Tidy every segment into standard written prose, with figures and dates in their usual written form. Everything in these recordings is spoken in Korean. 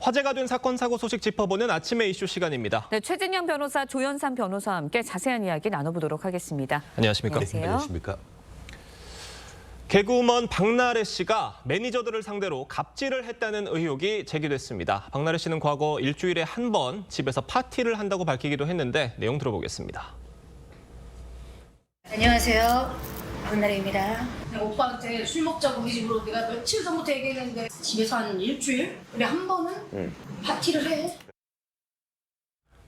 화제가 된 사건 사고 소식 짚어보는 아침의 이슈 시간입니다. 네, 최진영 변호사, 조현삼 변호사와 함께 자세한 이야기 나눠보도록 하겠습니다. 안녕하십니까? 안녕하세요. 안녕하십니까? 개그우먼 박나래 씨가 매니저들을 상대로 갑질을 했다는 의혹이 제기됐습니다. 박나래 씨는 과거 일주일에 한 번 집에서 파티를 한다고 밝히기도 했는데 내용 들어보겠습니다. 안녕하세요. 박나래입니다. 오빠한테 술 먹자고 우리 집으로 내가 며칠 전부터 얘기했는데 집에서 한 일주일에 한 번은 파티를 해.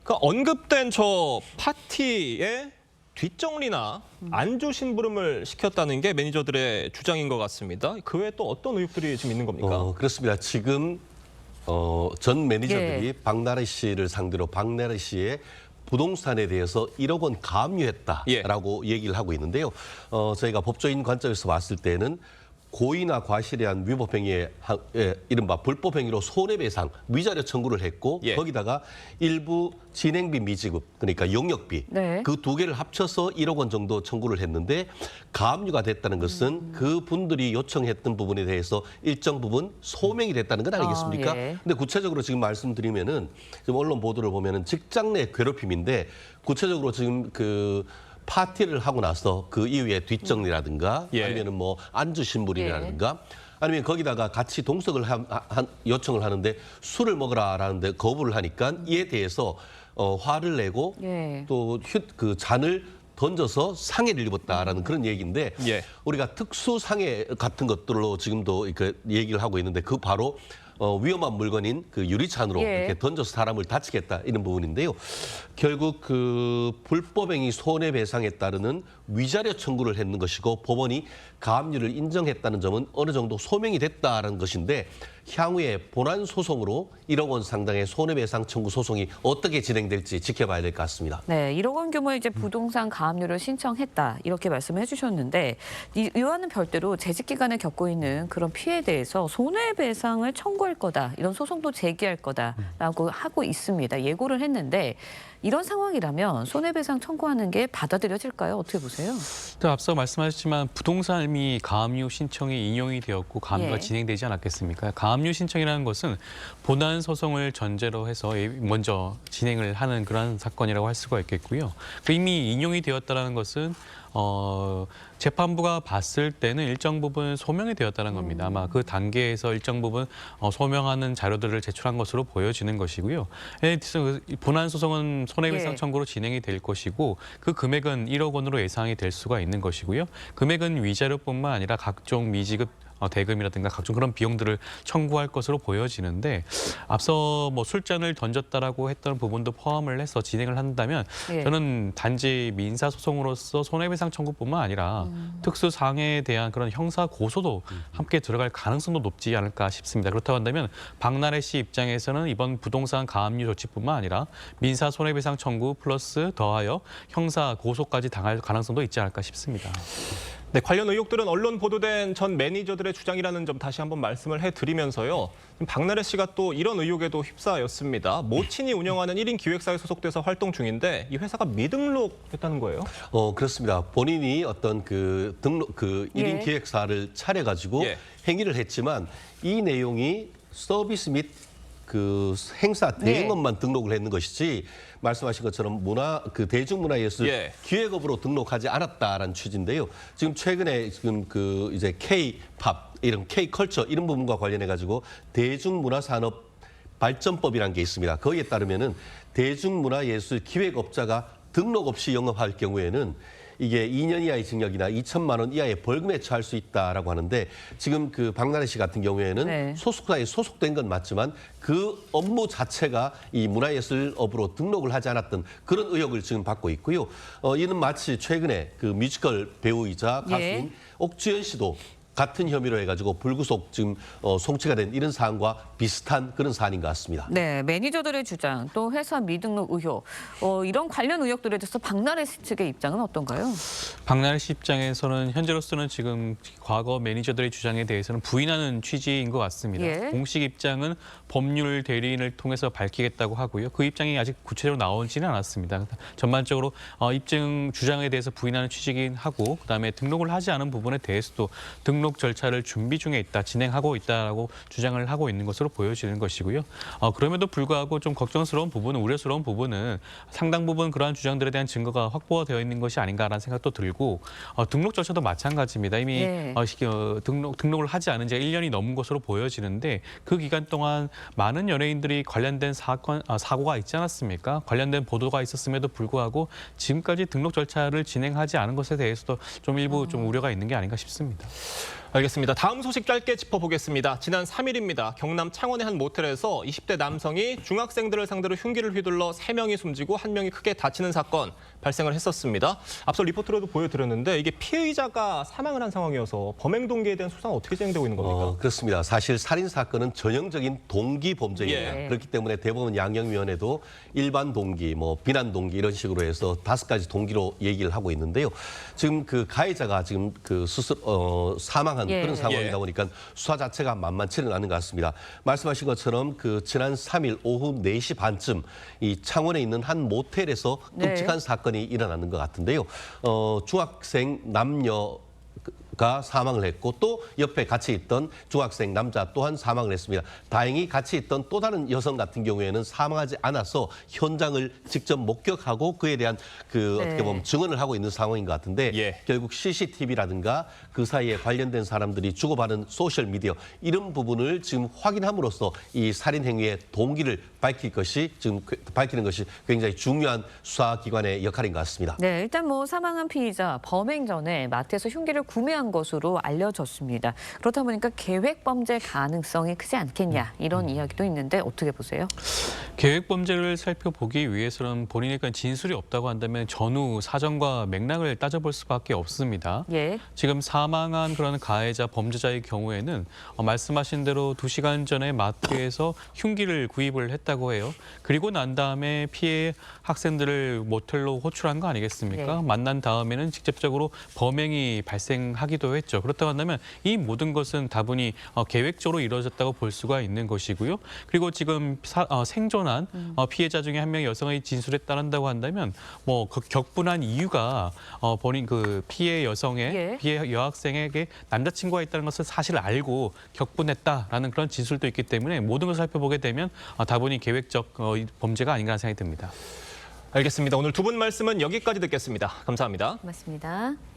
그 언급된 저 파티에 뒷정리나 안주 심부름을 시켰다는 게 매니저들의 주장인 것 같습니다. 그 외에 또 어떤 의혹들이 지금 있는 겁니까? 그렇습니다. 지금 전 매니저들이 예. 박나래 씨를 상대로 박나래 씨의 부동산에 대해서 1억 원 가압류했다라고 얘기를 하고 있는데요. 저희가 법조인 관점에서 봤을 때는 고의나 과실에 의한 위법행위에 이른바 불법행위로 손해배상, 위자료 청구를 했고 예. 거기다가 일부 진행비 미지급, 그러니까 용역비 네. 그 두 개를 합쳐서 1억 원 정도 청구를 했는데 가압류가 됐다는 것은 그 분들이 요청했던 부분에 대해서 일정 부분 소명이 됐다는 건 아니겠습니까? 예. 근데 구체적으로 지금 말씀드리면은 지금 언론 보도를 보면은 직장 내 괴롭힘인데 구체적으로 지금 그 파티를 하고 나서 그 이후에 뒷정리라든가 예. 아니면은 뭐 안주 심부름이라든가 아니면 거기다가 같이 동석을 요청을 하는데 술을 먹으라라는데 거부를 하니까 이에 대해서 화를 내고 예. 또 그 잔을 던져서 상해를 입었다라는 그런 얘기인데 예. 우리가 특수 상해 같은 것들로 지금도 이렇게 얘기를 하고 있는데 그 바로 위험한 물건인 그 유리잔으로 예. 이렇게 던져서 사람을 다치겠다 이런 부분인데요. 결국 그 불법행위 손해배상에 따르는 위자료 청구를 했는 것이고 법원이 가압류를 인정했다는 점은 어느 정도 소명이 됐다라는 것인데 향후에 본안 소송으로 1억 원 상당의 손해배상 청구 소송이 어떻게 진행될지 지켜봐야 될 것 같습니다. 네, 1억 원 규모의 이제 부동산 가압류를 신청했다 이렇게 말씀을 해주셨는데 이와는 별도로 재직 기간에 겪고 있는 그런 피해에 대해서 손해배상을 청구할 거다 이런 소송도 제기할 거다라고 하고 있습니다. 예고를 했는데 이런 상황이라면 손해배상 청구하는 게 받아들여질까요? 어떻게 보세요? 앞서 말씀하셨지만 부동산이 가압류 신청이 인용이 되었고 가압류가 예. 진행되지 않았겠습니까? 가압류 신청이라는 것은 본안 소송을 전제로 해서 먼저 진행을 하는 그런 사건이라고 할 수가 있겠고요. 이미 인용이 되었다는 것은 재판부가 봤을 때는 일정 부분 소명이 되었다는 겁니다. 아마 그 단계에서 일정 부분 소명하는 자료들을 제출한 것으로 보여지는 것이고요. 본안 소송은 손해배상 예. 청구로 진행이 될 것이고 그 금액은 1억 원으로 예상이 될 수가 있는 것이고요. 금액은 위자료뿐만 아니라 각종 미지급 대금이라든가 각종 그런 비용들을 청구할 것으로 보여지는데 앞서 뭐 술잔을 던졌다라고 했던 부분도 포함을 해서 진행을 한다면 예. 저는 단지 민사소송으로서 손해배상 청구뿐만 아니라 특수상해에 대한 그런 형사 고소도 함께 들어갈 가능성도 높지 않을까 싶습니다. 그렇다고 한다면 박나래 씨 입장에서는 이번 부동산 가압류 조치뿐만 아니라 민사 손해배상 청구 플러스 더하여 형사 고소까지 당할 가능성도 있지 않을까 싶습니다. 네, 관련 의혹들은 언론 보도된 전 매니저들의 주장이라는 점 다시 한번 말씀을 해드리면서요. 박나래 씨가 또 이런 의혹에도 휩싸였습니다. 모친이 운영하는 1인 기획사에 소속돼서 활동 중인데 이 회사가 미등록했다는 거예요? 그렇습니다. 본인이 어떤 그 등록 그 1인 예. 기획사를 차려가지고 예. 행위를 했지만 이 내용이 서비스 및 그 행사 대행업만 등록을 했는 것이지 말씀하신 것처럼 대중문화예술 예. 기획업으로 등록하지 않았다라는 취지인데요. 지금 최근에 지금 그 이제 K-팝 이런 K-컬처 이런 부분과 관련해 가지고 대중문화산업 발전법이라는 게 있습니다. 거기에 따르면은 대중문화예술 기획업자가 등록 없이 영업할 경우에는 이게 2년 이하의 징역이나 2천만 원 이하의 벌금에 처할 수 있다라고 하는데 지금 그 박나래 씨 같은 경우에는 네. 소속사에 소속된 건 맞지만 그 업무 자체가 이 문화예술업으로 등록을 하지 않았던 그런 의혹을 지금 받고 있고요. 이는 마치 최근에 그 뮤지컬 배우이자 가수인 예. 옥주현 씨도 같은 혐의로 해가지고 불구속 지금 송치가 된 이런 사안과 비슷한 그런 사안인 것 같습니다. 네, 매니저들의 주장, 또 회사 미등록 의혹, 이런 관련 의혹들에 대해서 박나래 씨 측의 입장은 어떤가요? 박나래 씨 입장에서는 현재로서는 지금 과거 매니저들의 주장에 대해서는 부인하는 취지인 것 같습니다. 예. 공식 입장은 법률 대리인을 통해서 밝히겠다고 하고요. 그 입장이 아직 구체적으로 나오지는 않았습니다. 전반적으로 주장에 대해서 부인하는 취지이긴 하고 그다음에 등록을 하지 않은 부분에 대해서도 등록 등록 절차를 준비 중에 있다, 진행하고 있다라고 주장을 하고 있는 것으로 보여지는 것이고요. 그럼에도 불구하고 좀 걱정스러운 부분은, 우려스러운 부분은 상당 부분 그러한 주장들에 대한 증거가 확보가 되어 있는 것이 아닌가라는 생각도 들고, 등록 절차도 마찬가지입니다. 이미 네. 등록을 하지 않은 지가 1년이 넘은 것으로 보여지는데 그 기간 동안 많은 연예인들이 관련된 사고가 있지 않았습니까? 관련된 보도가 있었음에도 불구하고 지금까지 등록 절차를 진행하지 않은 것에 대해서도 좀 일부 좀 우려가 있는 게 아닌가 싶습니다. 알겠습니다. 다음 소식 짧게 짚어보겠습니다. 지난 3일입니다. 경남 창원의 한 모텔에서 20대 남성이 중학생들을 상대로 흉기를 휘둘러 3명이 숨지고 1명이 크게 다치는 사건 발생을 했었습니다. 앞서 리포트로도 보여드렸는데 이게 피의자가 사망을 한 상황이어서 범행 동기에 대한 수사는 어떻게 진행되고 있는 겁니까? 그렇습니다. 사실 살인 사건은 전형적인 동기 범죄입니다. 예. 그렇기 때문에 대법원 양형위원회도 일반 동기, 비난 동기 이런 식으로 해서 5가지 동기로 얘기를 하고 있는데요. 지금 그 가해자가 지금 그 사망한 예. 그런 상황이다 예. 보니까 수사 자체가 만만치는 않은 것 같습니다. 말씀하신 것처럼 그 지난 3일 오후 4시 반쯤 이 창원에 있는 한 모텔에서 네. 끔찍한 사건이 일어나는 것 같은데요. 중학생 남녀가 사망을 했고 또 옆에 같이 있던 중학생 남자 또한 사망을 했습니다. 다행히 같이 있던 또 다른 여성 같은 경우에는 사망하지 않아서 현장을 직접 목격하고 그에 대한 그 네. 어떻게 보면 증언을 하고 있는 상황인 것 같은데 예. 결국 CCTV라든가 그 사이에 관련된 사람들이 주고받은 소셜 미디어 이런 부분을 지금 확인함으로써 이 살인 행위의 동기를 밝히는 것이 굉장히 중요한 수사기관의 역할인 것 같습니다. 네, 일단 사망한 피의자 범행 전에 마트에서 흉기를 구매한 것으로 알려졌습니다. 그렇다 보니까 계획 범죄 가능성이 크지 않겠냐 이런 이야기도 있는데 어떻게 보세요? 계획 범죄를 살펴보기 위해서는 본인의 진술이 없다고 한다면 전후 사정과 맥락을 따져볼 수밖에 없습니다. 예. 지금 사망한 그런 가해자 범죄자의 경우에는 말씀하신 대로 2시간 전에 마트에서 흉기를 구입을 했다고 해요. 그리고 난 다음에 피해 학생들을 모텔로 호출한 거 아니겠습니까? 네. 만난 다음에는 직접적으로 범행이 발생하기도 했죠. 그렇다고 한다면 이 모든 것은 다분히 계획적으로 이루어졌다고 볼 수가 있는 것이고요. 그리고 지금 생존한 피해자 중에 한 명의 여성의 진술에 따른다고 한다면 그 격분한 이유가 본인 그 피해 여성의 예. 피해 여학생에게 남자친구가 있다는 것을 사실 알고 격분했다라는 그런 진술도 있기 때문에 모든 것을 살펴보게 되면 다분히 계획적 범죄가 아닌가 생각이 듭니다. 알겠습니다. 오늘 두 분 말씀은 여기까지 듣겠습니다. 감사합니다. 고맙습니다.